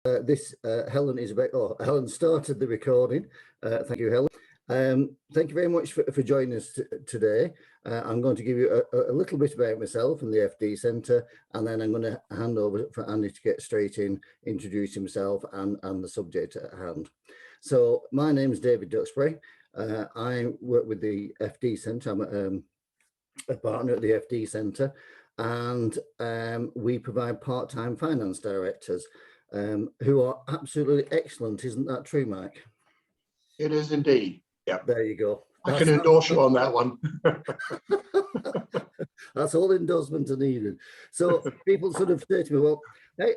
Helen is about. Oh, Helen started the recording. Thank you, Helen. Thank you very much for joining us today. I'm going to give you a little bit about myself and the FD Centre, and then I'm going to hand over for Andy to get straight in, introduce himself and the subject at hand. So my name is David Duxbury. I work with the FD Centre. I'm a partner at the FD Centre, and we provide part-time finance directors who are absolutely excellent. Isn't that true, Mike? It is indeed. Yeah. There you go. I can endorse you on that one. That's all endorsement are needed. So people sort of say to me, well,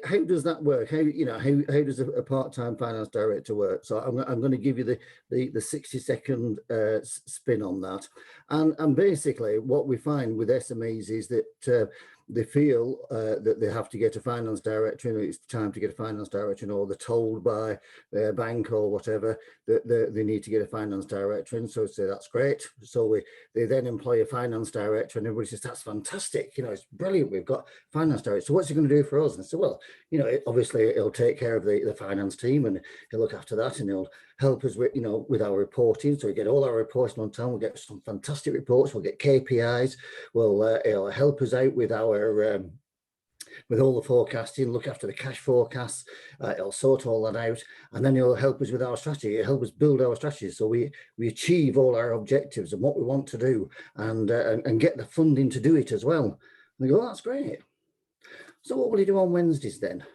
how does that work? How does a part-time finance director work? So I'm going to give you the 60-second spin on that. And basically what we find with SMEs is that they feel that they have to get a finance director, and it's time to get a finance director, or they're told by their bank or whatever that they need to get a finance director, and so say that's great. So they then employ a finance director, and everybody says that's fantastic, it's brilliant, we've got finance director. So what's he going to do for us? And I said, well, obviously he'll take care of the finance team, and he'll look after that, and he'll help us with with our reporting. So we get all our reporting on time. We'll get some fantastic reports. We'll get KPIs. It'll help us out with our with all the forecasting, look after the cash forecasts. It'll sort all that out, and then it'll help us with our strategy. It'll help us build our strategy so we achieve all our objectives and what we want to do, and get the funding to do it as well. And they go, oh, that's great. So what will he do on Wednesdays then?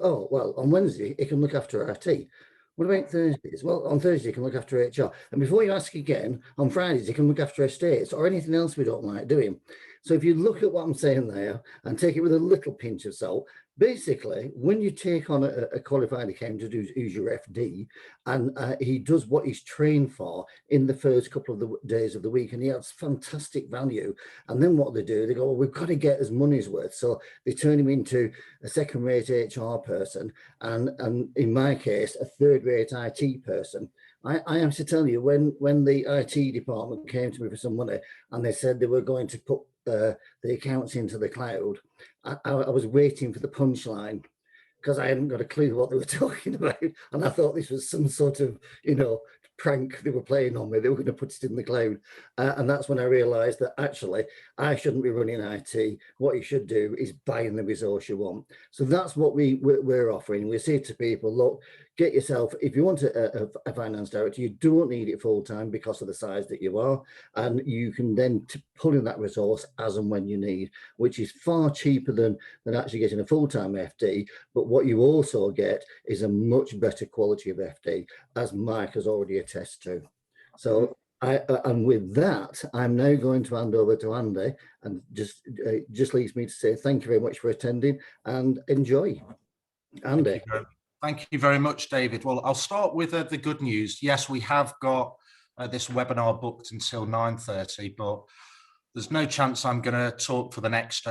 Oh, well, on Wednesday he can look after IT. What about Thursdays? Well, on Thursday you can look after HR. And before you ask again, on Fridays you can look after estates or anything else we don't like doing. So if you look at what I'm saying there and take it with a little pinch of salt, basically, when you take on a qualified accountant who's your FD, and he does what he's trained for in the first couple of the days of the week, and he adds fantastic value, and then what they do, they go, well, we've got to get his money's worth. So they turn him into a second-rate HR person, and in my case, a third-rate IT person. I have to tell you, when the IT department came to me for some money, and they said they were going to put the accounts into the cloud, I was waiting for the punchline, because I hadn't got a clue what they were talking about, and I thought this was some sort of prank they were playing on me. They were going to put it in the cloud, and that's when I realized that actually I shouldn't be running IT. What you should do is buying the resource you want. So that's what we're offering. We say to people, look, get yourself, if you want a finance director, you don't need it full time because of the size that you are, and you can then pull in that resource as and when you need, which is far cheaper than actually getting a full-time FD. But what you also get is a much better quality of FD, as Mike has already attested to. So and with that, I'm now going to hand over to Andy, and just leaves me to say thank you very much for attending and enjoy. Andy. Thank you very much, David. Well, I'll start with the good news. Yes, we have got this webinar booked until 9:30, but there's no chance I'm going to talk for the next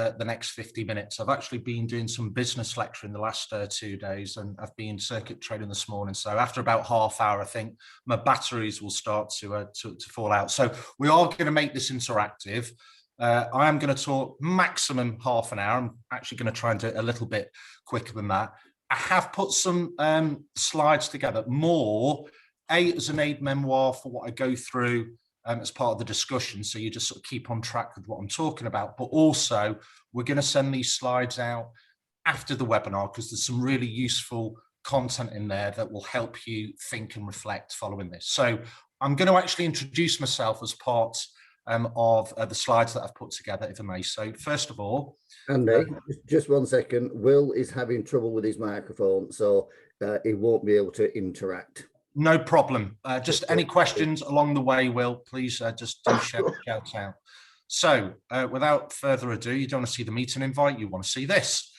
50 minutes. I've actually been doing some business lecturing the last 2 days, and I've been circuit training this morning. So after about half hour, I think my batteries will start to fall out. So we are going to make this interactive. I am going to talk maximum half an hour. I'm actually going to try and do it a little bit quicker than that. I have put some slides together, more as an aid memoir for what I go through as part of the discussion, so you just sort of keep on track with what I'm talking about. But also, we're going to send these slides out after the webinar, because there's some really useful content in there that will help you think and reflect following this. So I'm going to actually introduce myself as part of the slides that I've put together, if I may. So first of all, Andy, just 1 second. Will is having trouble with his microphone, so he won't be able to interact. No problem. Just any questions along the way, Will, please just do shout out. So without further ado, you don't want to see the meeting invite, you want to see this.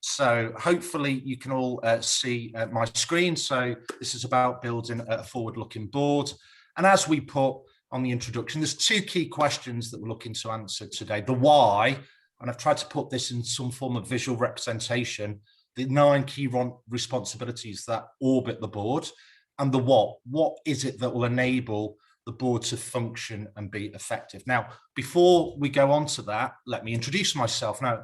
So hopefully you can all see my screen. So this is about building a forward-looking board. And as we put on the introduction, there's 2 key questions that we're looking to answer today. The why, and I've tried to put this in some form of visual representation, the 9 key responsibilities that orbit the board, and the what. What is it that will enable the board to function and be effective? Now, before we go on to that, let me introduce myself. Now,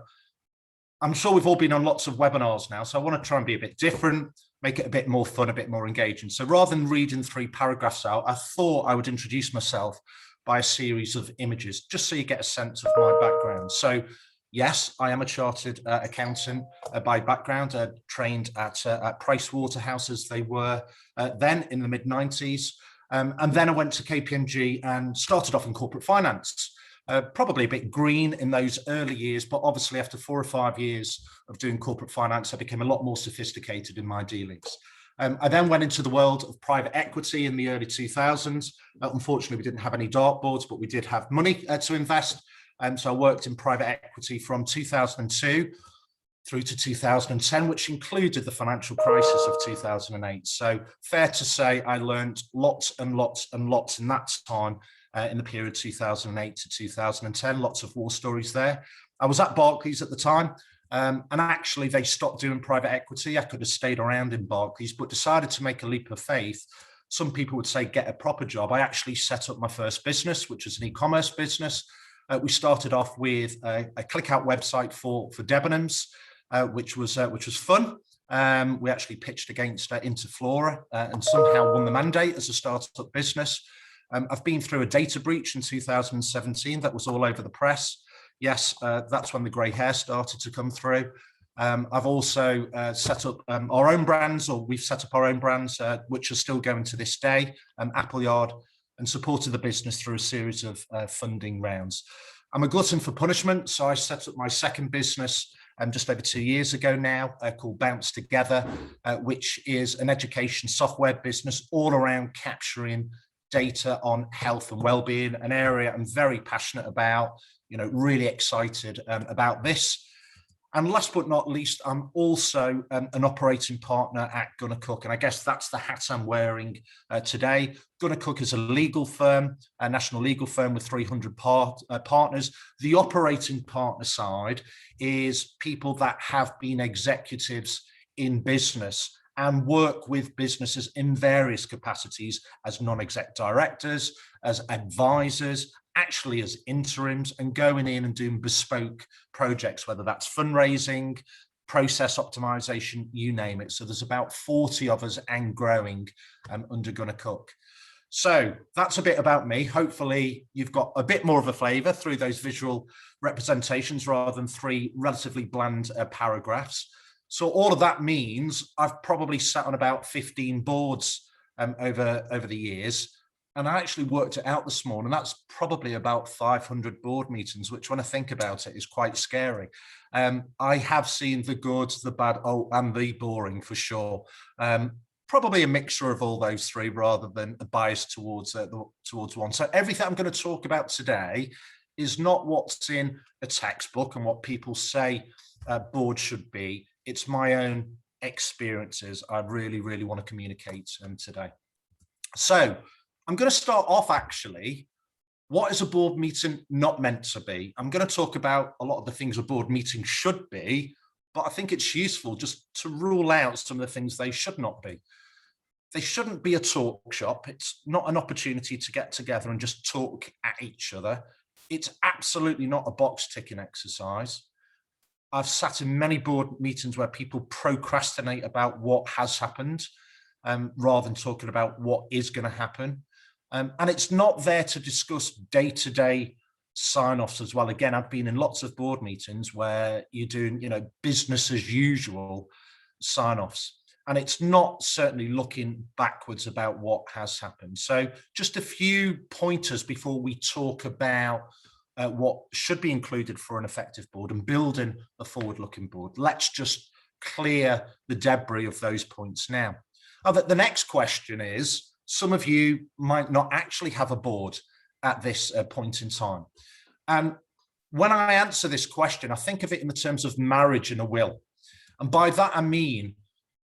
I'm sure we've all been on lots of webinars now, so I want to try and be a bit different, make it a bit more fun, a bit more engaging. So rather than reading 3 paragraphs out, I thought I would introduce myself by a series of images, just so you get a sense of my background. So yes, I am a chartered accountant by background, trained at Price Waterhouse as they were then in the mid-90s. And then I went to KPMG and started off in corporate finance. Probably a bit green in those early years, but obviously after 4 or 5 years of doing corporate finance, I became a lot more sophisticated in my dealings. I then went into the world of private equity in the early 2000s. Unfortunately, we didn't have any dartboards, but we did have money to invest. So I worked in private equity from 2002 through to 2010, which included the financial crisis of 2008. So fair to say I learned lots and lots and lots in that time. In the period 2008 to 2010, lots of war stories there. I was at Barclays at the time, and actually they stopped doing private equity. I could have stayed around in Barclays, but decided to make a leap of faith. Some people would say get a proper job. I actually set up my first business, which was an e-commerce business. We started off with a click-out website for Debenhams, which was fun. We actually pitched against Interflora and somehow won the mandate as a startup business. I've been through a data breach in 2017 that was all over the press. Yes, that's when the grey hair started to come through. I've also set up our own brands, or we've set up our own brands, which are still going to this day, Appleyard, and supported the business through a series of funding rounds. I'm a glutton for punishment, so I set up my second business just over 2 years ago now, called Bounce Together, which is an education software business all around capturing data on health and well-being, an area I'm very passionate about, really excited about this. And last but not least, I'm also an operating partner at Gunnar Cook, and I guess that's the hat I'm wearing today. Gunnar Cook is a legal firm, a national legal firm with 300 partners. The operating partner side is people that have been executives in business and work with businesses in various capacities as non-exec directors, as advisors, actually as interims, and going in and doing bespoke projects, whether that's fundraising, process optimization, you name it. So there's about 40 of us and growing under Gunnar Cook. So that's a bit about me. Hopefully you've got a bit more of a flavour through those visual representations rather than 3 relatively bland paragraphs. So all of that means I've probably sat on about 15 boards over the years. And I actually worked it out this morning. That's probably about 500 board meetings, which when I think about it is quite scary. I have seen the good, the bad, and the boring for sure. Probably a mixture of all those 3 rather than a bias towards one. So everything I'm going to talk about today is not what's in a textbook and what people say boards should be. It's my own experiences I really, really want to communicate today. So I'm going to start off actually, what is a board meeting not meant to be? I'm going to talk about a lot of the things a board meeting should be, but I think it's useful just to rule out some of the things they should not be. They shouldn't be a talk shop. It's not an opportunity to get together and just talk at each other. It's absolutely not a box ticking exercise. I've sat in many board meetings where people procrastinate about what has happened rather than talking about what is going to happen. And it's not there to discuss day-to-day sign-offs as well. Again, I've been in lots of board meetings where you're doing, business as usual sign-offs. And it's not certainly looking backwards about what has happened. So just a few pointers before we talk about what should be included for an effective board and building a forward-looking board. Let's just clear the debris of those points now. The next question is, some of you might not actually have a board at this point in time. And when I answer this question, I think of it in the terms of marriage and a will. And by that, I mean,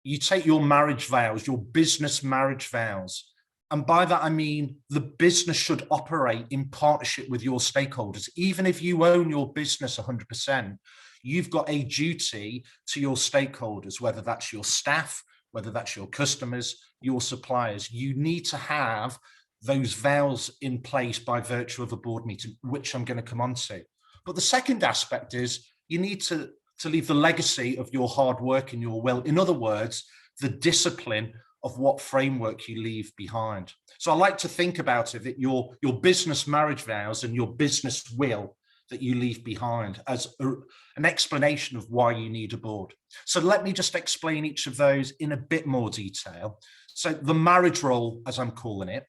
you take your marriage vows, your business marriage vows, and by that, I mean the business should operate in partnership with your stakeholders. Even if you own your business 100%, you've got a duty to your stakeholders, whether that's your staff, whether that's your customers, your suppliers. You need to have those vows in place by virtue of a board meeting, which I'm going to come on to. But the second aspect is you need to to leave the legacy of your hard work and your will. In other words, the discipline of what framework you leave behind. So I like to think about it that your business marriage vows and your business will that you leave behind as an explanation of why you need a board. So let me just explain each of those in a bit more detail. So the marriage role, as I'm calling it,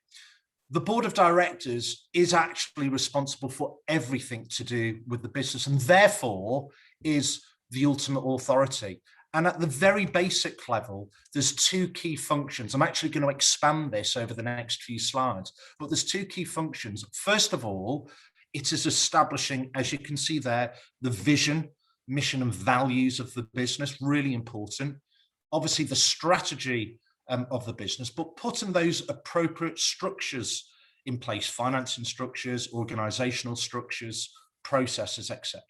the board of directors is actually responsible for everything to do with the business and therefore is the ultimate authority. And at the very basic level, there's two key functions. I'm actually going to expand this over the next few slides, but there's two key functions. First of all, it is establishing, as you can see there, the vision, mission and values of the business, really important. Obviously, the strategy of the business, but putting those appropriate structures in place, financing structures, organizational structures, processes, etc.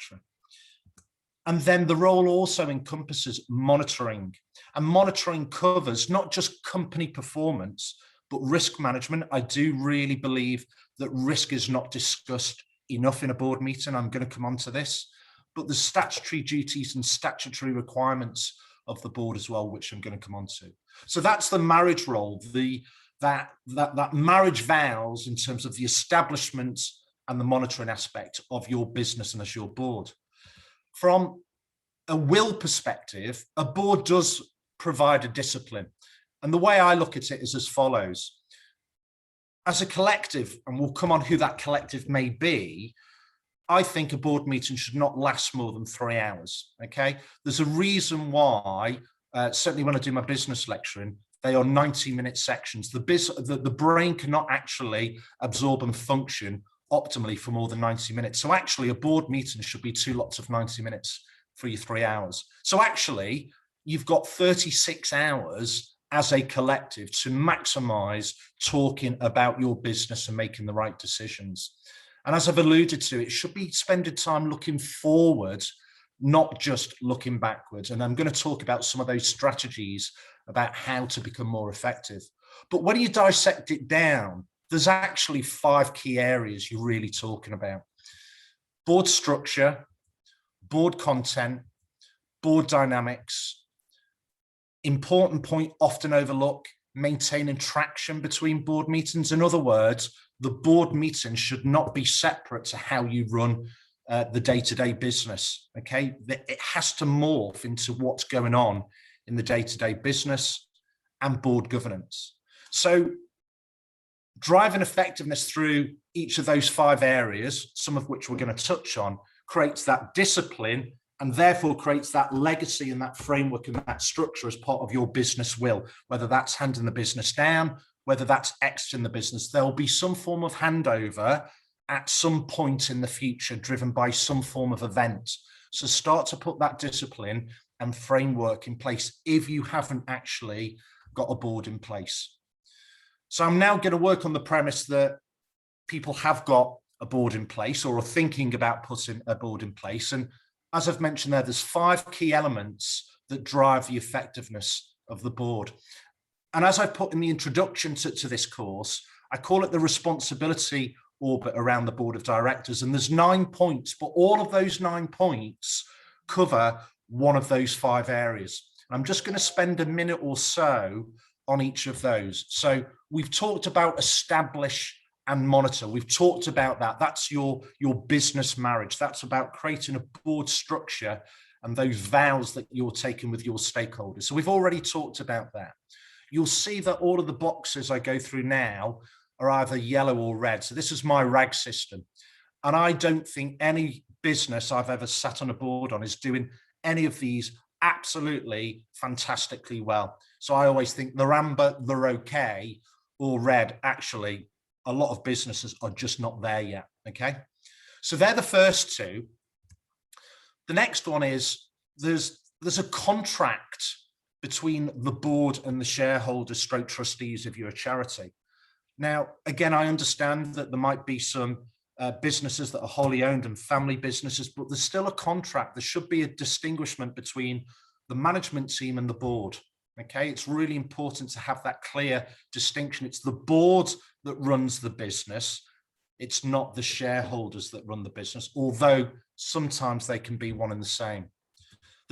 And then the role also encompasses monitoring, and monitoring covers not just company performance, but risk management. I do really believe that risk is not discussed enough in a board meeting. I'm going to come on to this, but the statutory duties and statutory requirements of the board as well, which I'm going to come on to. So that's the marriage role, that marriage vows in terms of the establishment and the monitoring aspect of your business and as your board. From a will perspective, a board does provide a discipline. And the way I look at it is as follows. As a collective, and we'll come on who that collective may be, I think a board meeting should not last more than 3 hours, okay? There's a reason why, certainly when I do my business lecturing, they are 90-minute sections. The brain cannot actually absorb and function optimally for more than 90 minutes. So actually a board meeting should be 2 lots of 90 minutes for your 3 hours. So actually you've got 36 hours as a collective to maximize talking about your business and making the right decisions. And as I've alluded to, it should be spending time looking forward, not just looking backwards. And I'm going to talk about some of those strategies about how to become more effective. But when you dissect it down, there's actually 5 key areas you're really talking about. Board structure, board content, board dynamics. Important point, often overlooked, maintaining traction between board meetings. In other words, the board meeting should not be separate to how you run the day-to-day business, okay? It has to morph into what's going on in the day-to-day business and board governance. So driving effectiveness through each of those 5 areas, some of which we're going to touch on, creates that discipline and therefore creates that legacy and that framework and that structure as part of your business will, whether that's handing the business down, whether that's exiting the business. There'll be some form of handover at some point in the future driven by some form of event. So start to put that discipline and framework in place if you haven't actually got a board in place. So I'm now going to work on the premise that people have got a board in place or are thinking about putting a board in place. And as I've mentioned there's 5 key elements that drive the effectiveness of the board. And as I put in the introduction to this course, I call it the responsibility orbit around the board of directors. And there's 9 points, but all of those 9 points cover one of those 5 areas. And I'm just going to spend a minute or so on each of those. So we've talked about establish and monitor. We've talked about that. That's your business marriage. That's about creating a board structure and those vows that you're taking with your stakeholders. So we've already talked about that. You'll see that all of the boxes I go through now are either yellow or red. So this is my RAG system. And I don't think any business I've ever sat on a board on is doing any of these absolutely fantastically well. So I always think they're amber, they're okay, or red. Actually, a lot of businesses are just not there yet, okay? So they're the first 2. The next one is there's a contract between the board and the shareholders stroke trustees if you're a charity. Now, again, I understand that there might be some businesses that are wholly owned and family businesses, but there's still a contract. There should be a distinguishment between the management team and the board. Okay, it's really important to have that clear distinction. It's the board that runs the business. It's not the shareholders that run the business, although sometimes they can be one and the same.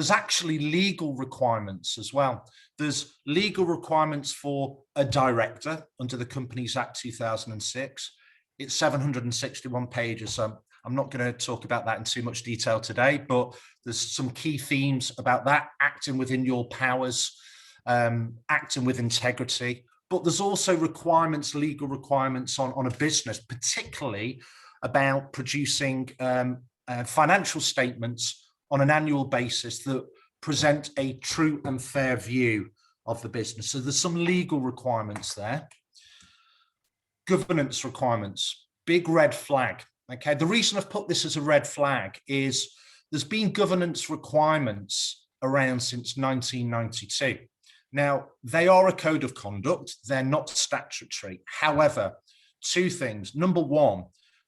there's actually legal requirements as well. There's legal requirements for a director under the Companies Act 2006. It's 761 pages. So I'm not going to talk about that in too much detail today, but there's some key themes about that: acting within your powers, acting with integrity. But there's also requirements, legal requirements on a business, particularly about producing financial statements on an annual basis that present a true and fair view of the business. So there's some legal requirements there. Governance requirements, big red flag. Okay, the reason I've put this as a red flag is there's been governance requirements around since 1992. Now, they are a code of conduct, they're not statutory. However, two things. Number one,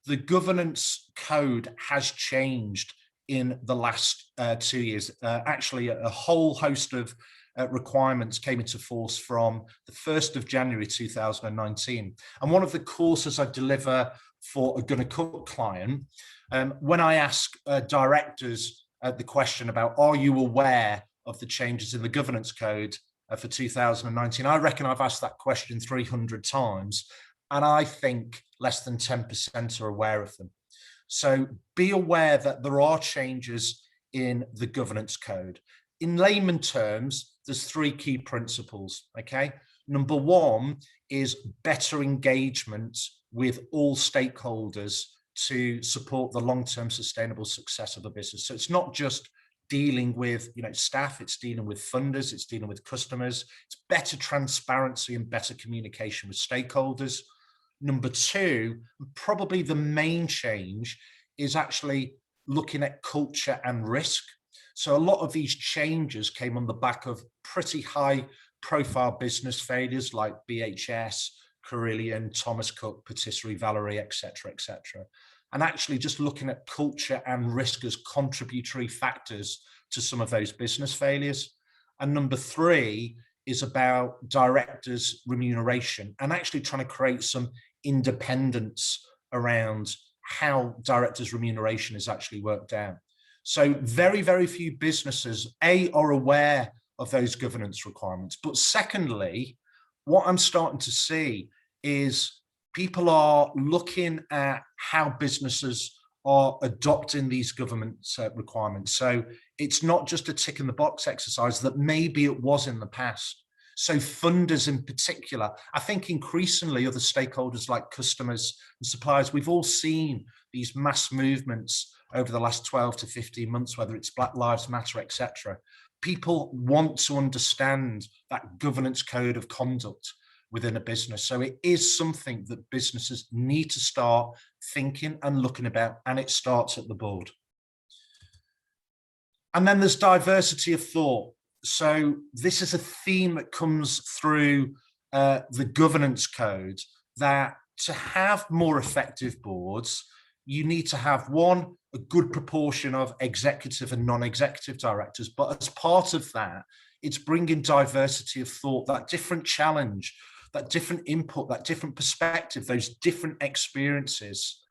the governance code has changed in the last 2 years. Actually, a whole host of requirements came into force from the 1st of January 2019. And one of the courses I deliver for a Gunnar Cook client, when I ask directors the question about, are you aware of the changes in the governance code for 2019? I reckon I've asked that question 300 times, and I think less than 10% are aware of them. So be aware that there are changes in the governance code. In layman terms, there's three key principles, okay? Number one is better engagement with all stakeholders to support the long-term sustainable success of a business. So it's not just dealing with staff, it's dealing with funders, it's dealing with customers. It's better transparency and better communication with stakeholders. Number two, probably the main change, is actually looking at culture and risk. So a lot of these changes came on the back of pretty high profile business failures like BHS, Carillion, Thomas Cook, Patisserie Valerie, etc., etc. And actually just looking at culture and risk as contributory factors to some of those business failures. And number three is about directors' remuneration and actually trying to create some independence around how directors' remuneration is actually worked out. So very, very few businesses, A, are aware of those governance requirements. But secondly, what I'm starting to see is people are looking at how businesses are adopting these government requirements. So it's not just a tick in the box exercise that maybe it was in the past. So funders in particular, I think increasingly other stakeholders like customers and suppliers, we've all seen these mass movements over the last 12 to 15 months, whether it's Black Lives Matter, etc. People want to understand that governance code of conduct within a business. So it is something that businesses need to start thinking and looking about, and it starts at the board. And then there's diversity of thought. So this is a theme that comes through the governance code, that to have more effective boards, you need to have, one, a good proportion of executive and non-executive directors. But as part of that, it's bringing diversity of thought, that different challenge, that different input, that different perspective, those different experiences,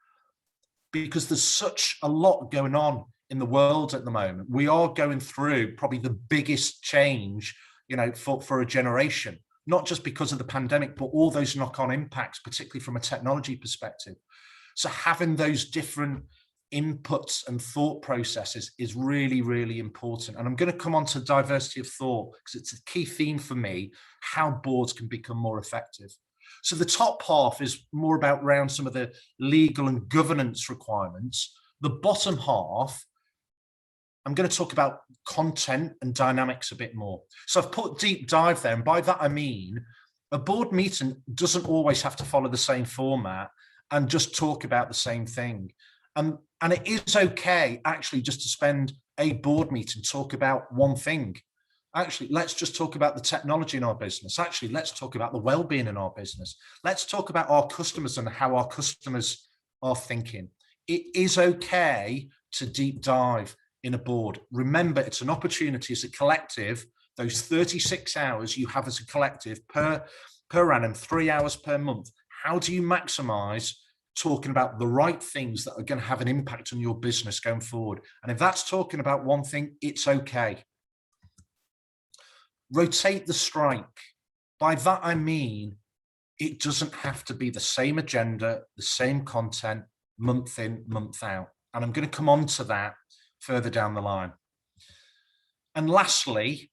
because there's such a lot going on in the world at the moment. We are going through probably the biggest change, for a generation, not just because of the pandemic, but all those knock-on impacts, particularly from a technology perspective. So having those different inputs and thought processes is really, really important. And I'm going to come on to diversity of thought because it's a key theme for me, how boards can become more effective. So the top half is more about around some of the legal and governance requirements. The bottom half, I'm going to talk about content and dynamics a bit more. So I've put deep dive there. And by that, I mean, a board meeting doesn't always have to follow the same format and just talk about the same thing. And it is okay, actually, just to spend a board meeting, talk about one thing. Actually, let's just talk about the technology in our business. Actually, let's talk about the well-being in our business. Let's talk about our customers and how our customers are thinking. It is okay to deep dive in a board. Remember, it's an opportunity as a collective, those 36 hours you have as a collective per annum, 3 hours per month. How do you maximize talking about the right things that are going to have an impact on your business going forward? And if that's talking about one thing, it's okay. rotate the strike. By that, I mean, it doesn't have to be the same agenda, the same content, month in, month out. And I'm going to come on to that further down the line. And lastly,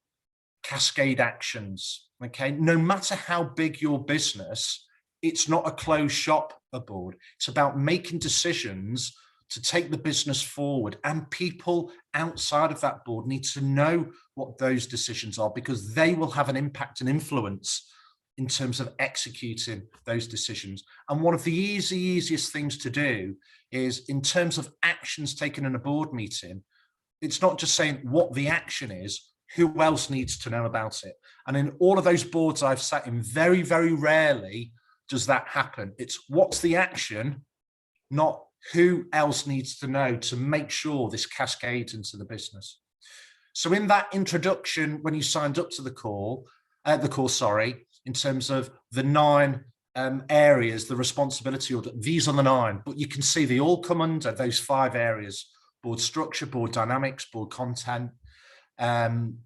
cascade actions. Okay, no matter how big your business, it's not a closed shop aboard. It's about making decisions to take the business forward, and people outside of that board need to know what those decisions are, because they will have an impact and influence in terms of executing those decisions. And one of the easiest things to do is, in terms of actions taken in a board meeting, it's not just saying what the action is, who else needs to know about it. And in all of those boards I've sat in, very, very rarely does that happen. It's what's the action, not who else needs to know to make sure this cascades into the business. So in that introduction, when you signed up to the course, in terms of the 9 areas, the responsibility order, these are the 9, but you can see they all come under those 5 areas: board structure, board dynamics, board content, and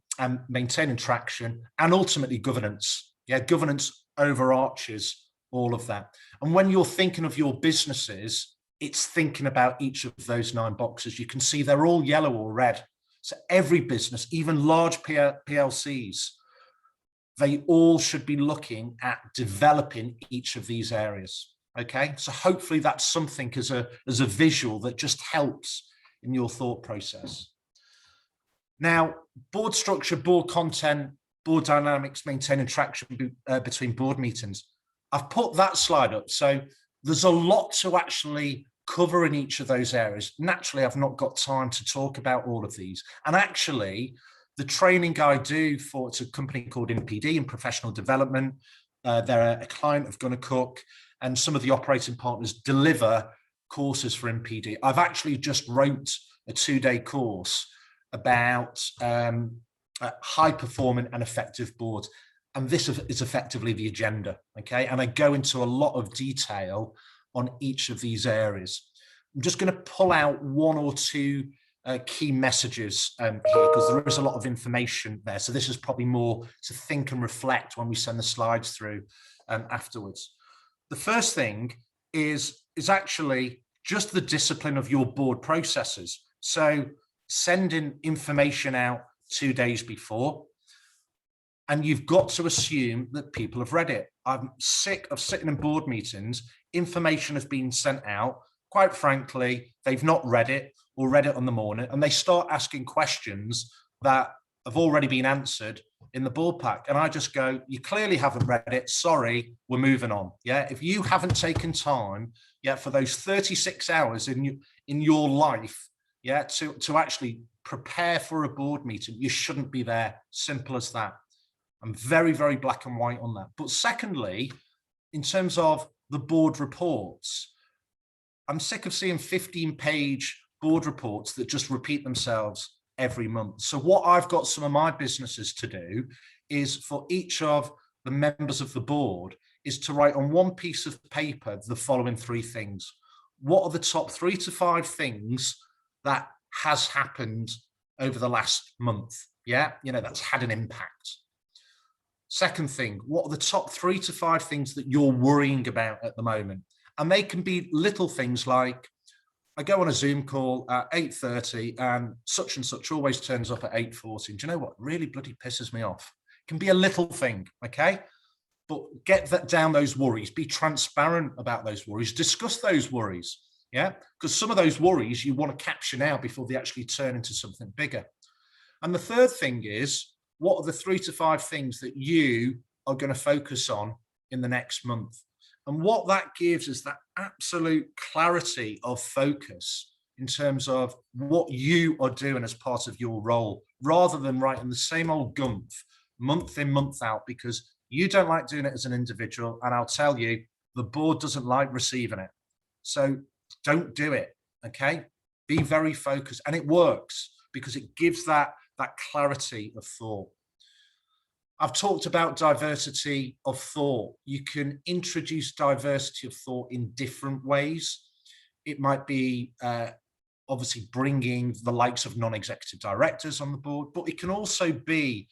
maintaining traction, and ultimately governance. Yeah, governance overarches all of that. And when you're thinking of your businesses, it's thinking about each of those 9 boxes. You can see they're all yellow or red. So every business, even large PLCs, they all should be looking at developing each of these areas. Okay, so hopefully that's something as a visual that just helps in your thought process. Now, board structure, board content, board dynamics, maintaining traction between board meetings. I've put that slide up. So there's a lot to actually cover in each of those areas. Naturally, I've not got time to talk about all of these. And actually, the training I do for, it's a company called NPD, in professional development. They're a client of Gunnar Cook, and some of the operating partners deliver courses for NPD. I've actually just wrote a 2-day course about high performing and effective boards. And this is effectively the agenda, okay? And I go into a lot of detail on each of these areas. I'm just going to pull out 1 or 2 key messages here, because there is a lot of information there. So this is probably more to think and reflect when we send the slides through afterwards. The first thing is actually just the discipline of your board processes. So sending information out 2 days before, and you've got to assume that people have read it. I'm sick of sitting in board meetings. Information has been sent out. Quite frankly, they've not read it, or read it on the morning, and they start asking questions that have already been answered in the board pack. And I just go, you clearly haven't read it. Sorry, we're moving on. Yeah, if you haven't taken time yet for those 36 hours in your life, yeah, to actually prepare for a board meeting, you shouldn't be there. Simple as that. I'm very, very black and white on that. But secondly, in terms of the board reports, I'm sick of seeing 15-page board reports that just repeat themselves every month. So what I've got some of my businesses to do is, for each of the members of the board, is to write on 1 piece of paper the following 3 things. What are the top 3 to 5 things that has happened over the last month? Yeah, that's had an impact. Second thing, what are the top 3 to 5 things that you're worrying about at the moment? And they can be little things like, I go on a Zoom call at 8:30 and such always turns up at 8:40. Do you know what really bloody pisses me off? It can be a little thing, okay? But get that down, those worries. Be transparent about those worries. Discuss those worries, yeah? Because some of those worries you want to capture now before they actually turn into something bigger. And the third thing is, what are the 3 to 5 things that you are going to focus on in the next month? And what that gives is that absolute clarity of focus in terms of what you are doing as part of your role, rather than writing the same old gumph month in, month out, because you don't like doing it as an individual. And I'll tell you, the board doesn't like receiving it. So don't do it, okay? Be very focused. And it works because it gives that clarity of thought. I've talked about diversity of thought. You can introduce diversity of thought in different ways. It might be obviously bringing the likes of non-executive directors on the board, but it can also be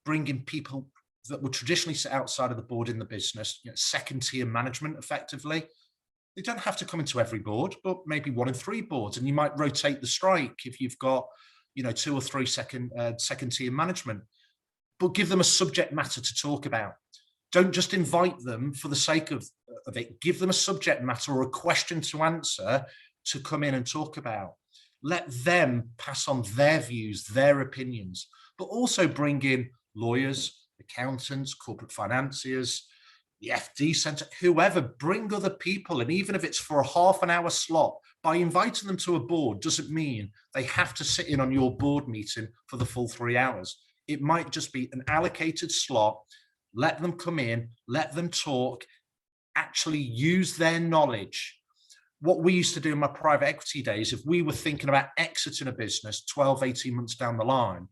bringing people that would traditionally sit outside of the board in the business, second tier management effectively. They don't have to come into every board, but maybe 1 in 3 boards, and you might rotate the strike if you've got 2 or 3 second tier management, but give them a subject matter to talk about. Don't just invite them for the sake of it. Give them a subject matter or a question to answer to come in and talk about. Let them pass on their views, their opinions, but also bring in lawyers, accountants, corporate financiers, the FD Centre, whoever. Bring other people. And even if it's for a half an hour slot, by inviting them to a board doesn't mean they have to sit in on your board meeting for the full 3 hours. It might just be an allocated slot. Let them come in, let them talk, actually use their knowledge. What we used to do in my private equity days, if we were thinking about exiting a business 12, 18 months down the line,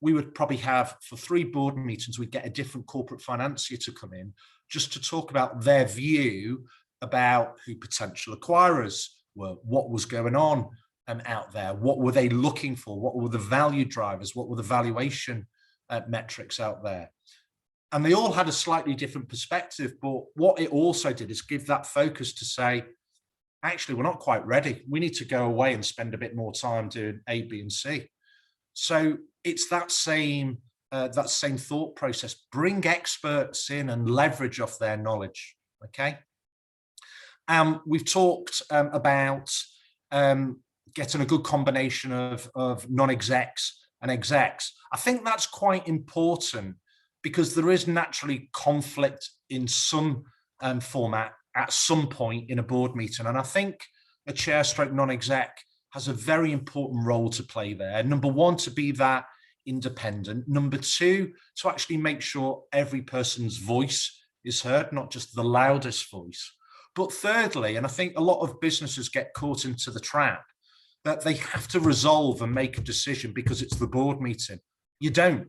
we would probably have, for 3 board meetings, we'd get a different corporate financier to come in just to talk about their view about who potential acquirers were, what was going on out there, what were they looking for, what were the value drivers, what were the valuation metrics out there. And they all had a slightly different perspective, but what it also did is give that focus to say, actually, we're not quite ready. We need to go away and spend a bit more time doing A, B, and C. So it's that same thought process. Bring experts in and leverage off their knowledge. Okay. We've talked about getting a good combination of non-execs and execs. I think that's quite important, because there is naturally conflict in some format at some point in a board meeting. And I think a chair stroke non-exec has a very important role to play there. Number 1, to be that independent. Number 2, to actually make sure every person's voice is heard, not just the loudest voice. But thirdly, and I think a lot of businesses get caught into the trap, that they have to resolve and make a decision because it's the board meeting. You don't.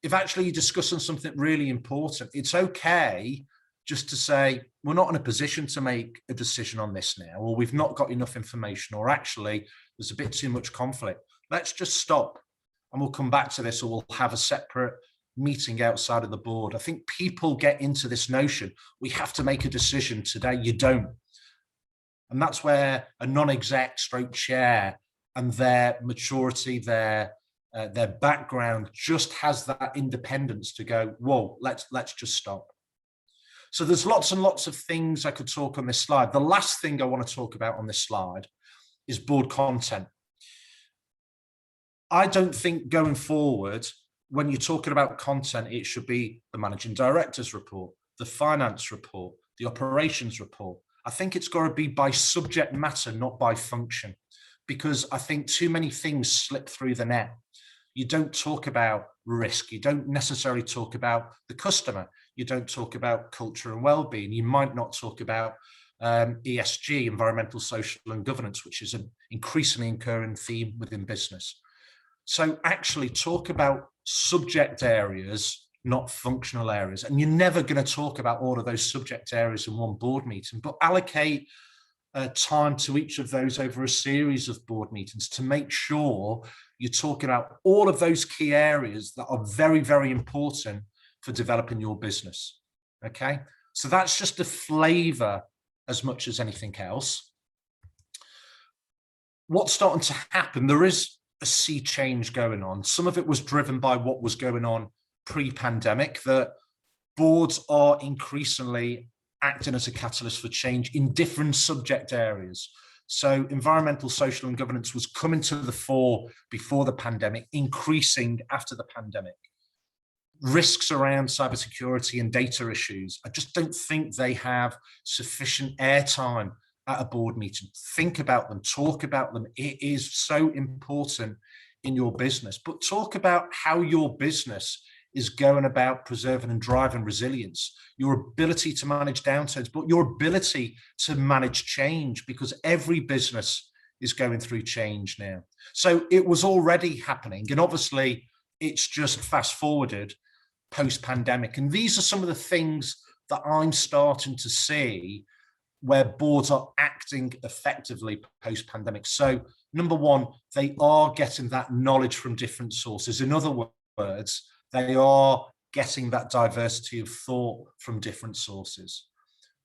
If actually you're discussing something really important, it's okay just to say, we're not in a position to make a decision on this now, or we've not got enough information, or actually there's a bit too much conflict. Let's just stop and we'll come back to this, or we'll have a separate meeting outside of the board. I think people get into this notion, we have to make a decision today. You don't. And that's where a non-exec stroke chair and their maturity, their background just has that independence to go, whoa, let's just stop. So there's lots and lots of things I could talk on this slide. The last thing I want to talk about on this slide is board content. I don't think going forward, when you're talking about content, it should be the managing director's report, the finance report, the operations report. I think it's got to be by subject matter, not by function, because I think too many things slip through the net. You don't talk about risk. You don't necessarily talk about the customer. You don't talk about culture and well-being. You might not talk about ESG, environmental, social, and governance, which is an increasingly occurring theme within business. So actually talk about subject areas, not functional areas. And you're never going to talk about all of those subject areas in one board meeting, but allocate time to each of those over a series of board meetings to make sure you're talking about all of those key areas that are very, very important for developing your business. Okay, so that's just a flavor as much as anything else. What's starting to happen, there is a sea change going on. Some of it was driven by what was going on pre-pandemic, that boards are increasingly acting as a catalyst for change in different subject areas. So environmental, social, and governance was coming to the fore before the pandemic, increasing after the pandemic. Risks around cybersecurity and data issues, I just don't think they have sufficient airtime at a board meeting. Think about them, talk about them. It is so important in your business, but talk about how your business is going about preserving and driving resilience, your ability to manage downturns, but your ability to manage change, because every business is going through change now. So it was already happening, and obviously it's just fast forwarded post-pandemic. And these are some of the things that I'm starting to see where boards are acting effectively post-pandemic. So number 1, they are getting that knowledge from different sources. In other words, They are getting that diversity of thought from different sources.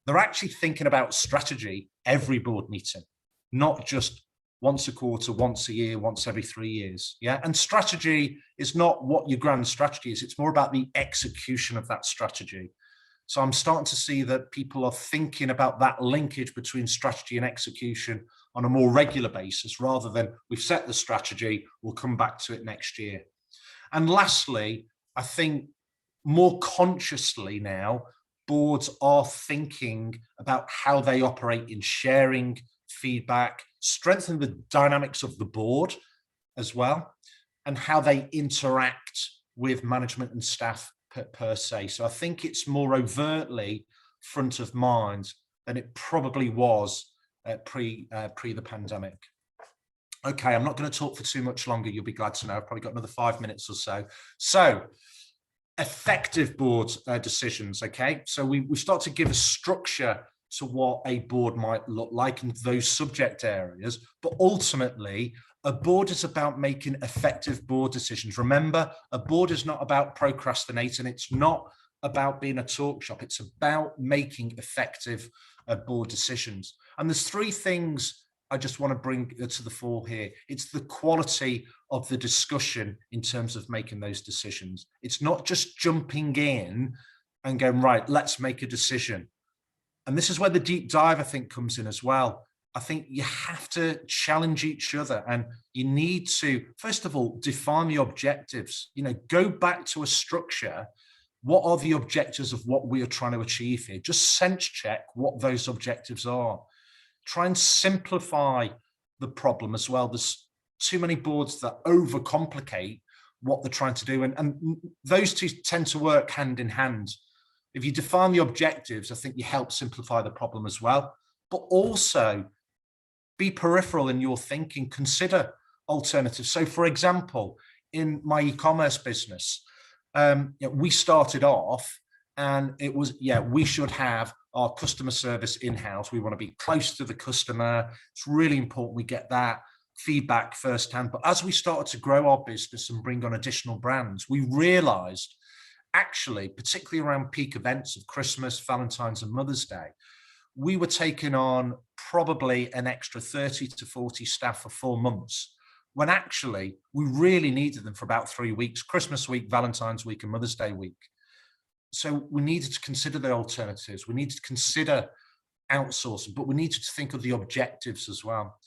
They're actually thinking about strategy every board meeting, not just once a quarter, once a year, once every 3 years. Yeah. And strategy is not what your grand strategy is. It's more about the execution of that strategy. So I'm starting to see that people are thinking about that linkage between strategy and execution on a more regular basis, rather than we've set the strategy, we'll come back to it next year. And lastly, I think more consciously now, boards are thinking about how they operate in sharing feedback, strengthen the dynamics of the board as well, and how they interact with management and staff per se. So I think it's more overtly front of mind than it probably was pre the pandemic. Okay, I'm not going to talk for too much longer. You'll be glad to know I've probably got another 5 minutes or so. So effective board decisions. Okay, so we start to give a structure to what a board might look like in those subject areas, but ultimately a board is about making effective board decisions. Remember, a board is not about procrastinating. It's not about being a talk shop. It's about making effective board decisions. And there's three things I just want to bring to the fore here. It's the quality of the discussion in terms of making those decisions. It's not just jumping in and going, right, let's make a decision. And this is where the deep dive, I think, comes in as well. I think you have to challenge each other, and you need to, first of all, define the objectives. You know, go back to a structure. What are the objectives of what we are trying to achieve here? Just sense check what those objectives are. Try and simplify the problem as well. There's too many boards that overcomplicate what they're trying to do, and those two tend to work hand in hand. If you define the objectives, I think you help simplify the problem as well, but also be peripheral in your thinking, consider alternatives. So for example, in my e-commerce business, we started off and it was, we should have our customer service in-house. We want to be close to the customer. It's really important we get that feedback firsthand. But as we started to grow our business and bring on additional brands, we realized actually, particularly around peak events of Christmas, Valentine's and Mother's Day, we were taking on probably an extra 30 to 40 staff for 4 months, when actually we really needed them for about 3 weeks, Christmas week, Valentine's week and Mother's Day week. So we needed to consider the alternatives. We needed to consider outsourcing, but we needed to think of the objectives as well.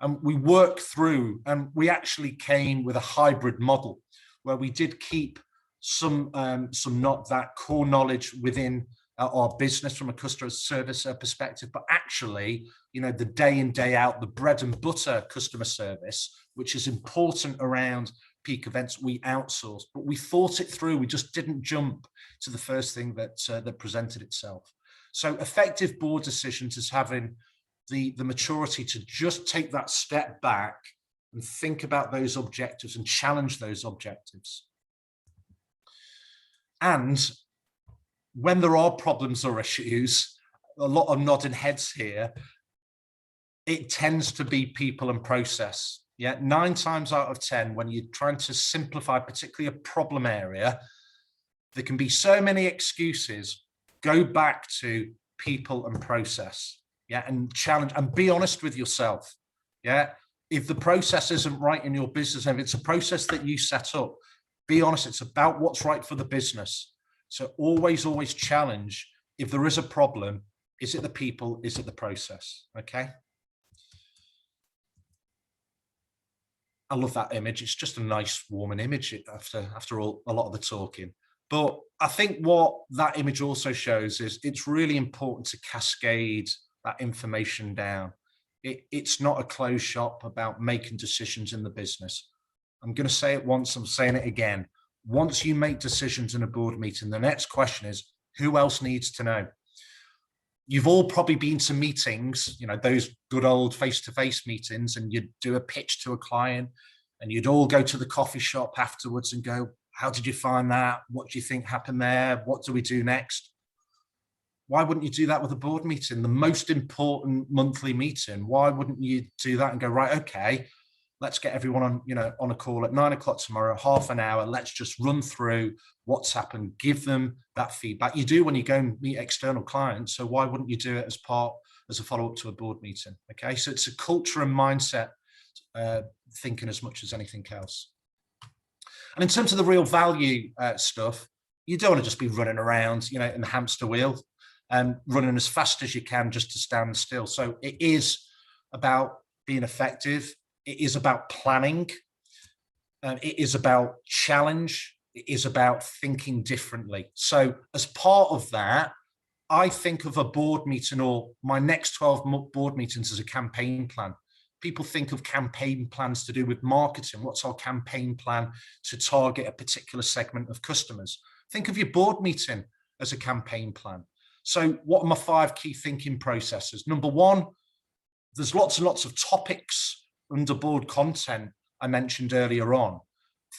And we worked through, and we actually came with a hybrid model where we did keep some not that core knowledge within our business from a customer service perspective, but actually, the day in, day out, the bread and butter customer service, which is important around peak events, we outsourced. But we thought it through. We just didn't jump to the first thing that presented itself. So effective board decisions is having the maturity to just take that step back and think about those objectives and challenge those objectives. And when there are problems or issues, a lot of nodding heads here, it tends to be people and process. 9 times out of 10, when you're trying to simplify particularly a problem area, there can be so many excuses. Go back to people and process, and challenge and be honest with yourself. If the process isn't right in your business, and if it's a process that you set up, be honest. It's about what's right for the business. So always challenge. If there is a problem, is it the people? Is it the process? Okay. I love that image. It's just a nice, warming image after all, a lot of the talking. But I think what that image also shows is it's really important to cascade that information down. It's not a closed shop about making decisions in the business. I'm going to say it once, I'm saying it again. Once you make decisions in a board meeting, the next question is, who else needs to know? You've all probably been to meetings, those good old face-to-face meetings, and you'd do a pitch to a client and you'd all go to the coffee shop afterwards and go, how did you find that? What do you think happened there? What do we do next? Why wouldn't you do that with a board meeting, the most important monthly meeting? Why wouldn't you do that and go, right, okay, let's get everyone on, on a call at 9 o'clock tomorrow, half an hour. Let's just run through what's happened, give them that feedback. You do when you go and meet external clients. So why wouldn't you do it as a follow-up to a board meeting? Okay, so it's a culture and mindset thinking as much as anything else. And in terms of the real value stuff, you don't want to just be running around, in the hamster wheel and running as fast as you can just to stand still. So it is about being effective. It is about planning. It is about challenge. It is about thinking differently. So as part of that, I think of a board meeting or my next 12 board meetings as a campaign plan. People think of campaign plans to do with marketing. What's our campaign plan to target a particular segment of customers? Think of your board meeting as a campaign plan. So what are my 5 key thinking processes? Number 1, there's lots and lots of topics under board content I mentioned earlier on.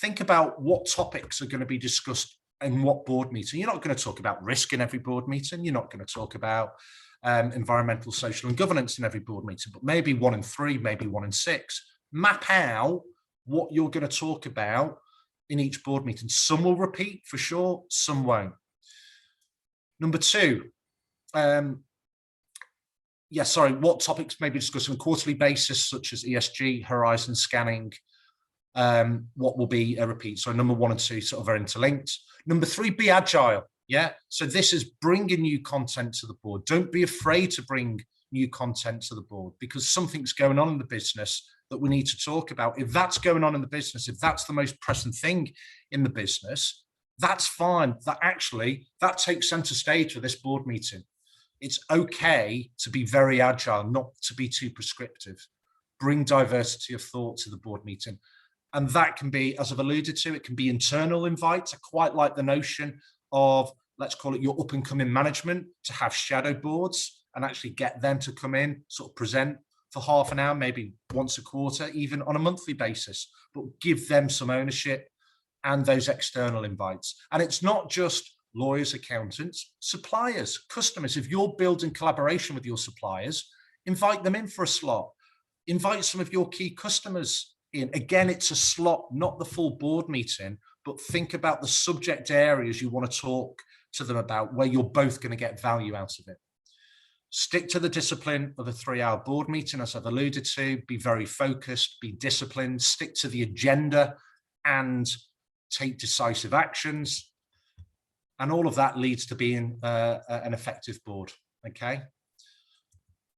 Think about what topics are going to be discussed in what board meeting. You're not going to talk about risk in every board meeting. You're not going to talk about environmental, social and governance in every board meeting, but maybe 1 in 3, maybe 1 in 6. Map out what you're going to talk about in each board meeting. Some will repeat for sure, some won't. Number 2, what topics may be discussed on a quarterly basis, such as ESG, horizon scanning, what will be a repeat. So number 1 and 2 sort of are interlinked. Number 3, be agile. Yeah. So this is bringing new content to the board. Don't be afraid to bring new content to the board because something's going on in the business that we need to talk about. If that's going on in the business, if that's the most pressing thing in the business, that's fine. That takes center stage for this board meeting. It's okay to be very agile, not to be too prescriptive. Bring diversity of thought to the board meeting. And that can be, as I've alluded to, it can be internal invites. I quite like the notion of, let's call it your up and coming management, to have shadow boards and actually get them to come in, sort of present for half an hour, maybe once a quarter, even on a monthly basis, but give them some ownership and those external invites. And it's not just lawyers, accountants, suppliers, customers. If you're building collaboration with your suppliers, invite them in for a slot. Invite some of your key customers in. Again, it's a slot, not the full board meeting, but think about the subject areas you want to talk to them about where you're both going to get value out of it. Stick to the discipline of a 3-hour board meeting, as I've alluded to. Be very focused, be disciplined, stick to the agenda and take decisive actions. And all of that leads to being an effective board, okay?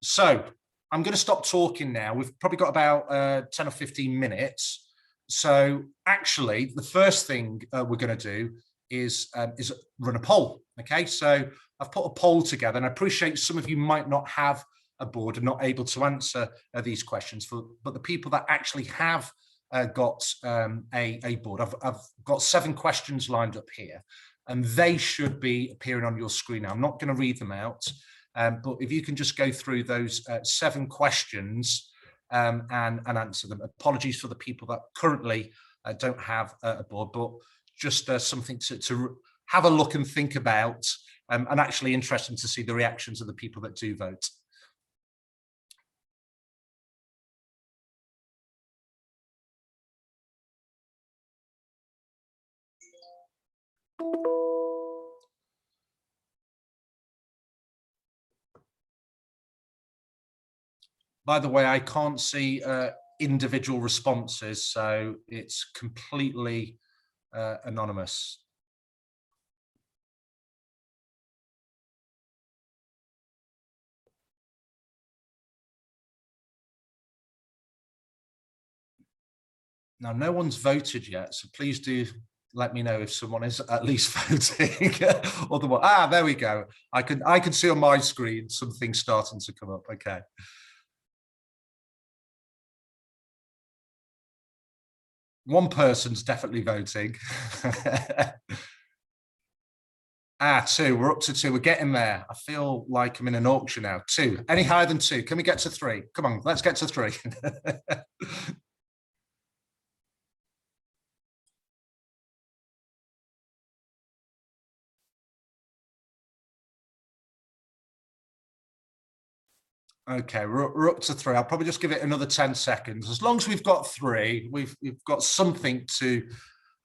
So I'm going to stop talking now. We've probably got about 10 or 15 minutes. So actually, the first thing we're going to do is run a poll, okay? So I've put a poll together, and I appreciate some of you might not have a board and not able to answer these questions, but the people that actually have got a board, I've got 7 questions lined up here, and they should be appearing on your screen now. I'm not going to read them out, but if you can just go through those 7 questions and answer them. Apologies for the people that currently don't have a board, but just something to have a look and think about, and actually interesting to see the reactions of the people that do vote. By the way, I can't see individual responses, so it's completely anonymous. Now, no one's voted yet, so please do let me know if someone is at least voting. Otherwise, there we go. I can see on my screen some things starting to come up. Okay. One person's definitely voting. 2. We're up to 2. We're getting there. I feel like I'm in an auction now. 2. Any higher than 2? Can we get to 3? Come on, let's get to 3. Okay, we're up to 3. I'll probably just give it another 10 seconds. As long as we've got 3, we've got something to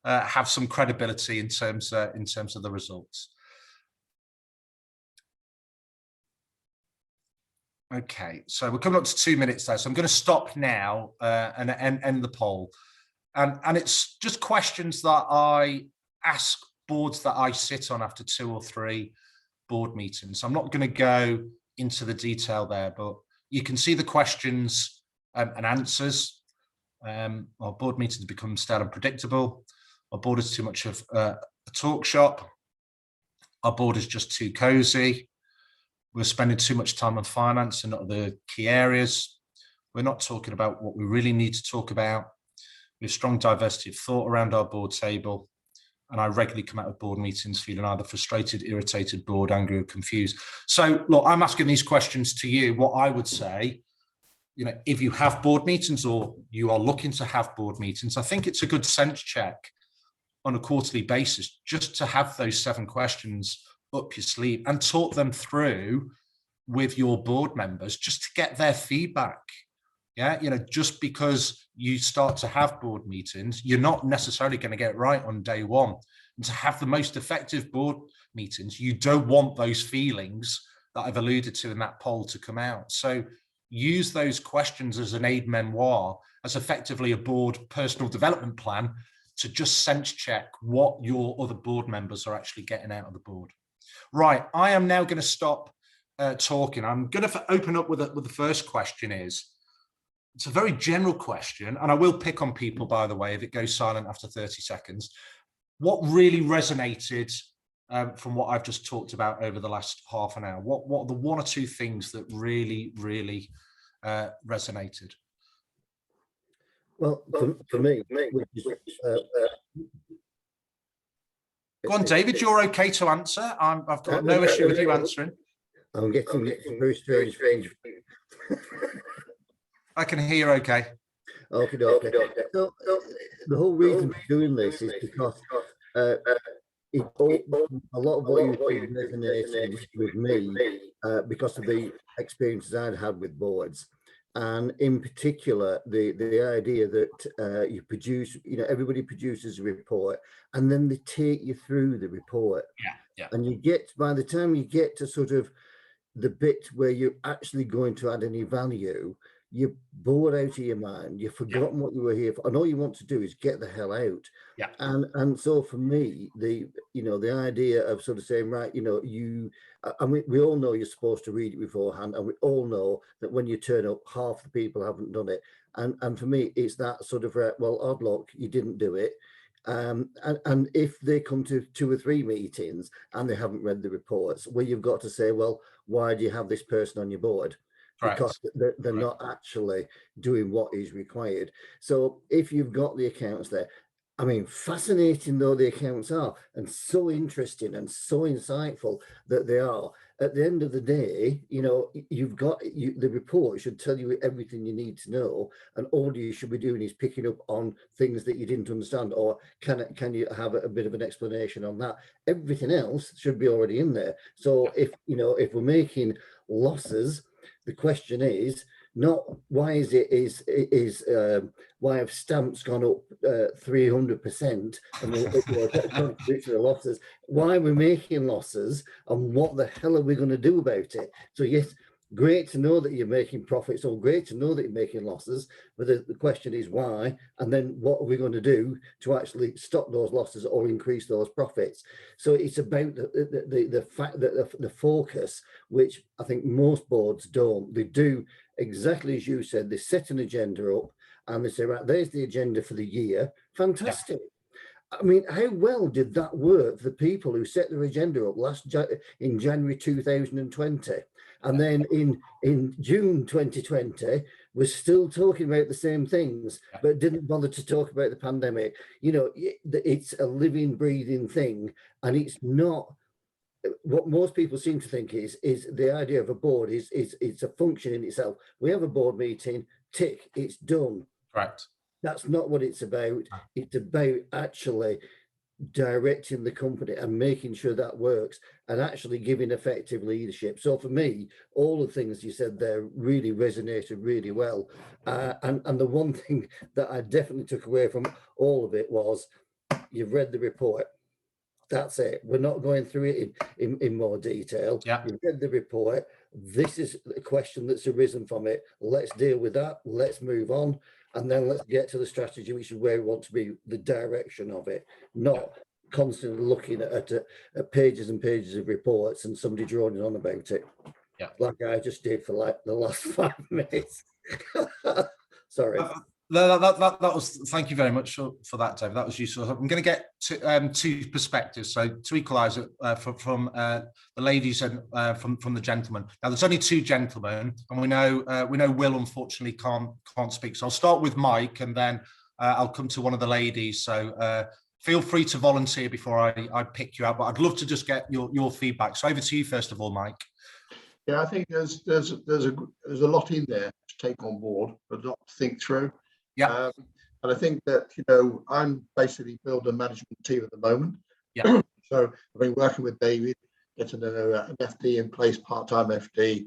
have some credibility in terms of the results. Okay, so we're coming up to 2 minutes there. So I'm going to stop now and end the poll. And it's just questions that I ask boards that I sit on after 2 or 3 board meetings. I'm not going to go into the detail there, but you can see the questions and answers. Our board meetings become stale and predictable. Our board is too much of a talk shop. Our board is just too cozy. We're spending too much time on finance and not the key areas. We're not talking about what we really need to talk about. We have strong diversity of thought around our board table. And I regularly come out of board meetings feeling either frustrated, irritated, bored, angry, or confused. So look, I'm asking these questions to you. What I would say, you know, if you have board meetings or you are looking to have board meetings, I think it's a good sense check on a quarterly basis, just to have those 7 questions up your sleeve and talk them through with your board members, just to get their feedback. Yeah, you know, just because you start to have board meetings, you're not necessarily going to get it right on day 1. And to have the most effective board meetings, you don't want those feelings that I've alluded to in that poll to come out. So use those questions as an aide-memoire, as effectively a board personal development plan, to just sense check what your other board members are actually getting out of the board. Right, I am now going to stop talking. I'm going to open up with the first question. It's a very general question, and I will pick on people, by the way, if it goes silent after 30 seconds. What really resonated from what I've just talked about over the last half an hour? What are the 1 or 2 things that really resonated? Well, for me, go on, David, you're okay to answer. I've got no issue with you answering. I'm getting very strange. I can hear okay. Okay. So the whole reason for doing this is because a lot of what you said resonated with me because of the experiences I'd had with boards, and in particular the idea that you produce, you know, everybody produces a report and then they take you through the report. Yeah. And you get, by the time you get to sort of the bit where you're actually going to add any value, you're bored out of your mind, you've forgotten what you were here for, and all you want to do is get the hell out. Yeah. And so for me, the idea of sort of saying, right, you know, and we all know you're supposed to read it beforehand, and we all know that when you turn up, half the people haven't done it. And for me, it's that sort of, well, odd luck, you didn't do it. And if they come to 2 or 3 meetings and they haven't read the reports, well, you've got to say, well, why do you have this person on your board? Because they're not actually doing what is required. So if you've got the accounts there, I mean, fascinating though the accounts are, and so interesting and so insightful that they are, at the end of the day, you know, the report should tell you everything you need to know, and all you should be doing is picking up on things that you didn't understand, or can you have a bit of an explanation on that? Everything else should be already in there. So if we're making losses, the question is not why why have stamps gone up 300% and the losses? Why are we making losses, and what the hell are we going to do about it? So yes, great to know that you're making profits, or great to know that you're making losses, but the question is why, and then what are we going to do to actually stop those losses or increase those profits? So it's about the fact that the focus, which I think most boards don't. They do exactly as you said. They set an agenda up and they say, right, there's the agenda for the year. Fantastic. Yeah. I mean, how well did that work for the people who set their agenda up in January 2020? And then in June 2020, we're still talking about the same things, but didn't bother to talk about the pandemic. You know, it's a living, breathing thing, and it's not what most people seem to think is the idea of a board is it's a function in itself. We have a board meeting, tick, it's done. Right. That's not what it's about. It's about actually directing the company and making sure that works and actually giving effective leadership. So for me, all the things you said there really resonated really well. And the one thing that I definitely took away from all of it was, you've read the report. That's it. We're not going through it in more detail. Yeah. You've read the report. This is the question that's arisen from it. Let's deal with that. Let's move on. And then let's get to the strategy, which is where we want to be, the direction of it, not constantly looking at pages and pages of reports and somebody droning on about it. Yeah. Like I just did for like the last 5 minutes. Sorry. That was, thank you very much for that, David. That was useful. I'm going to get to two perspectives. So to equalise it from the ladies and from the gentlemen. Now there's only 2 gentlemen, and we know Will unfortunately can't speak. So I'll start with Mike, and then I'll come to one of the ladies. So feel free to volunteer before I pick you out. But I'd love to just get your feedback. So over to you first of all, Mike. Yeah, I think there's a lot in there to take on board, a lot to think through. Yeah. And I think that, I'm basically building a management team at the moment. Yeah. So I've been working with David, getting an FD in place, part-time FD.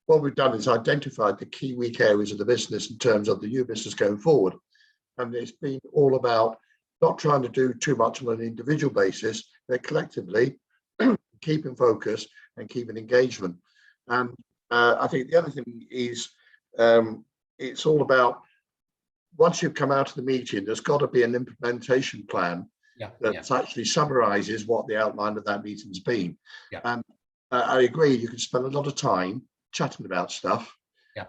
What we've done is identified the key weak areas of the business in terms of the new business going forward. And it's been all about not trying to do too much on an individual basis, but collectively keeping focus and keeping engagement. And I think the other thing is, it's all about, once you've come out of the meeting, there's got to be an implementation plan that actually summarizes what the outline of that meeting's been. Yeah. And I agree, you can spend a lot of time chatting about stuff,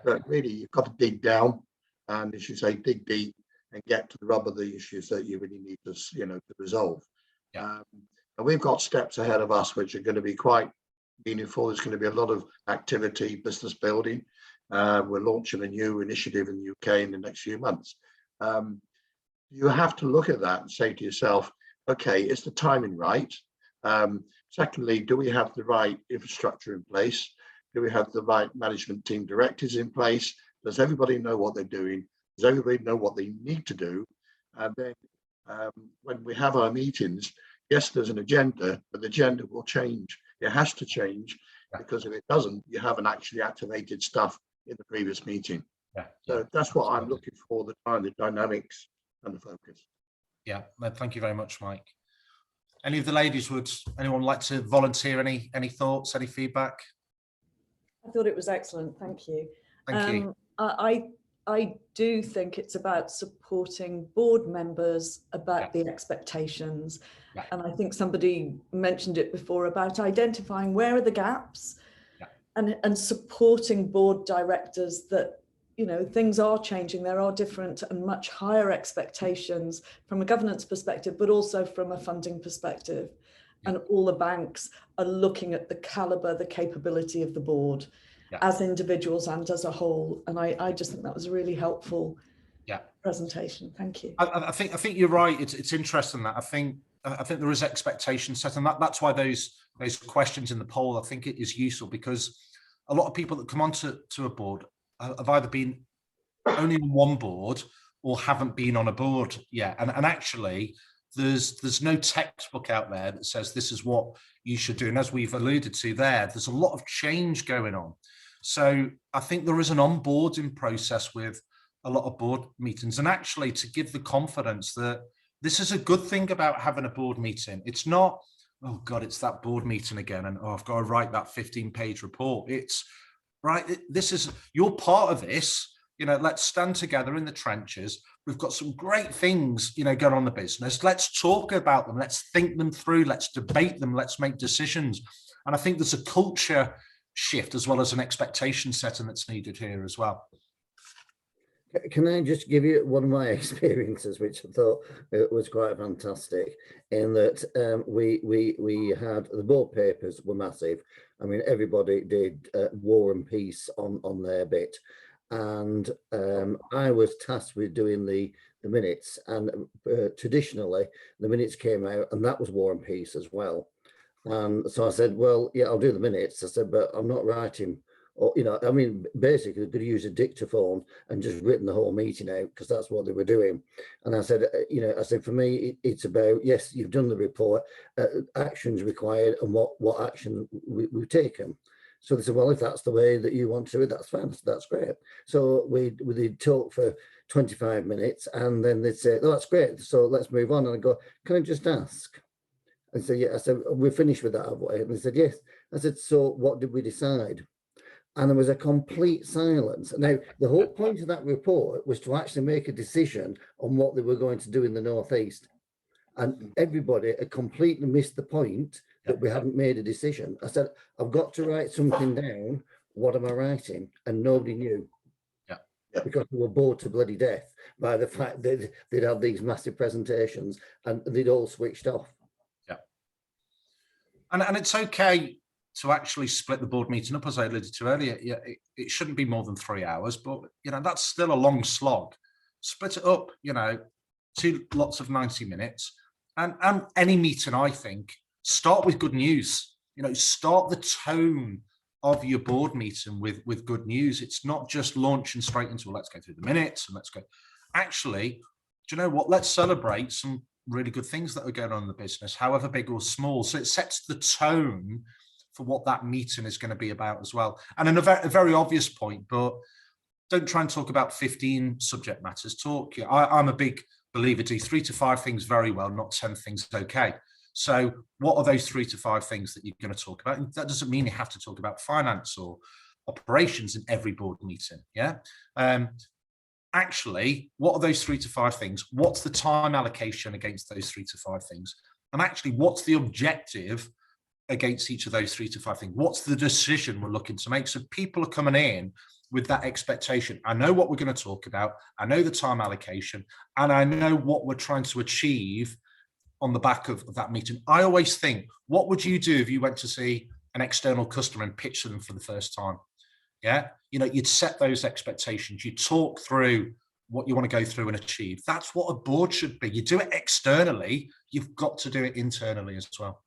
but really you've got to dig down and, as you say, dig deep and get to the rub of the issues that you really need to, to resolve. Yeah. And we've got steps ahead of us which are going to be quite meaningful. There's going to be a lot of activity, business building. We're launching a new initiative in the UK in the next few months. You have to look at that and say to yourself, okay, is the timing right? Secondly, do we have the right infrastructure in place? Do we have the right management team directives in place? Does everybody know what they're doing? Does everybody know what they need to do? And then when we have our meetings, yes, there's an agenda, but the agenda will change. It has to change, because if it doesn't, you haven't actually activated stuff in the previous meeting. So that's what I'm looking for, the dynamics and the focus. Yeah, thank you very much, Mike. Any of the ladies, would anyone like to volunteer any thoughts, any feedback? I thought it was excellent, thank you. Thank you. I do think it's about supporting board members about the expectations. And I think somebody mentioned it before about identifying where are the gaps and supporting board directors that, things are changing. There are different and much higher expectations from a governance perspective, but also from a funding perspective. And all the banks are looking at the caliber, the capability of the board as individuals and as a whole. And I just think that was a really helpful presentation. Thank you. I think you're right. It's interesting that I think there is expectation set, and that's why those questions in the poll, I think it is useful, because a lot of people that come onto a board have either been only on one board or haven't been on a board yet. And actually, there's no textbook out there that says this is what you should do. And as we've alluded to there's a lot of change going on. So I think there is an onboarding process with a lot of board meetings, and actually to give the confidence that this is a good thing about having a board meeting. It's not, oh God, it's that board meeting again, and I've got to write that 15-page report. It's right. This is, you're part of this. Let's stand together in the trenches. We've got some great things, going on in the business. Let's talk about them. Let's think them through. Let's debate them. Let's make decisions. And I think there's a culture shift as well as an expectation setting that's needed here as well. Can I just give you one of my experiences, which I thought was quite fantastic, in that we had, the board papers were massive. I mean, everybody did War and Peace on their bit. And I was tasked with doing the minutes, and traditionally the minutes came out and that was War and Peace as well. So I said, well, yeah, I'll do the minutes. I said, but I'm not writing or, you know, I mean, basically they could use a dictaphone and just written the whole meeting out, because that's what they were doing. And I said, you know, I said, for me, it's about, yes, you've done the report, actions required, and what action we've taken. So they said, well, if that's the way that you want to do it, that's fine. That's great. So we did talk for 25 minutes, and then they'd say, oh, that's great. So let's move on. And I go, can I just ask? And so, yeah, I said, we're finished with that, have we? And they said, yes. I said, so what did we decide? And there was a complete silence. Now, the whole point of that report was to actually make a decision on what they were going to do in the Northeast. And everybody had completely missed the point that we hadn't made a decision. I said, I've got to write something down. What am I writing? And nobody knew. Because they were bored to bloody death by the fact that they'd had these massive presentations and they'd all switched off. Yeah. And it's okay to actually split the board meeting up, as I alluded to earlier. Yeah, it shouldn't be more than 3 hours, but, you know, that's still a long slog. Split it up, you know, 2 lots of 90 minutes. And any meeting, I think, start with good news. You know, start the tone of your board meeting with good news. It's not just launching straight into, well, let's go through the minutes and let's go. Actually, do you know what? Let's celebrate some really good things that are going on in the business, however big or small. So it sets the tone for what that meeting is going to be about as well. And in a very obvious point, but don't try and talk about 15 subject matters. I'm a big believer, do 3 to 5 things very well, not 10 things okay. So what are those 3 to 5 things that you're going to talk about? And that doesn't mean you have to talk about finance or operations in every board meeting. Yeah. Actually, what are those 3 to 5 things? What's the time allocation against those 3 to 5 things? And actually, what's the objective against each of those 3 to 5 things? What's the decision we're looking to make? So people are coming in with that expectation. I know what we're going to talk about. I know the time allocation, and I know what we're trying to achieve on the back of that meeting. I always think, what would you do if you went to see an external customer and pitch them for the first time? Yeah, you know, you'd set those expectations. You talk through what you want to go through and achieve. That's what a board should be. You do it externally. You've got to do it internally as well.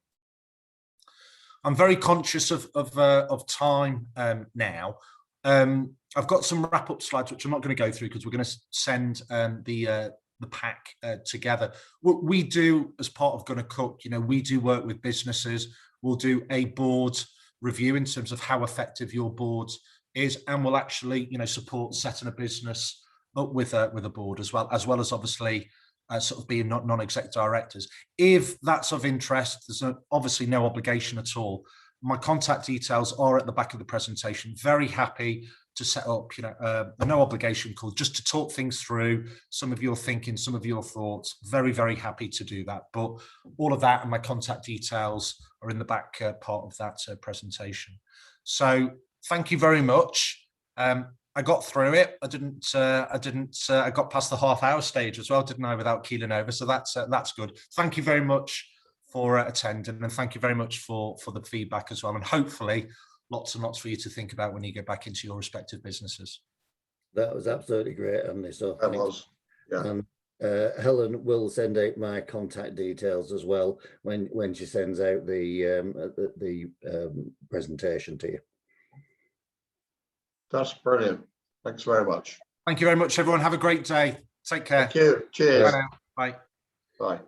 I'm very conscious of time now. I've got some wrap-up slides which I'm not going to go through because we're going to send the pack together. What we do as part of Gonna Cook, you know, we do work with businesses. We'll do a board review in terms of how effective your board is, and we'll actually, you know, support setting a business up with a board as well as obviously sort of being non-exec directors. If that's of interest, there's obviously no obligation at all. My contact details are at the back of the presentation. Very happy to set up, you know, a no obligation call just to talk things through, some of your thinking, some of your thoughts. Very, very happy to do that. But all of that and my contact details are in the back part of that presentation. So thank you very much. I got through it. I got past the half-hour stage as well, didn't I, without keeling over. So that's good. Thank you very much for attending, and thank you very much for the feedback as well. And hopefully lots and lots for you to think about when you get back into your respective businesses. That was absolutely great, Andy. So That was, yeah. And Helen will send out my contact details as well when she sends out the presentation to you. That's brilliant. Thanks very much. Thank you very much, everyone. Have a great day. Take care. Thank you. Cheers. Bye now. Bye. Bye.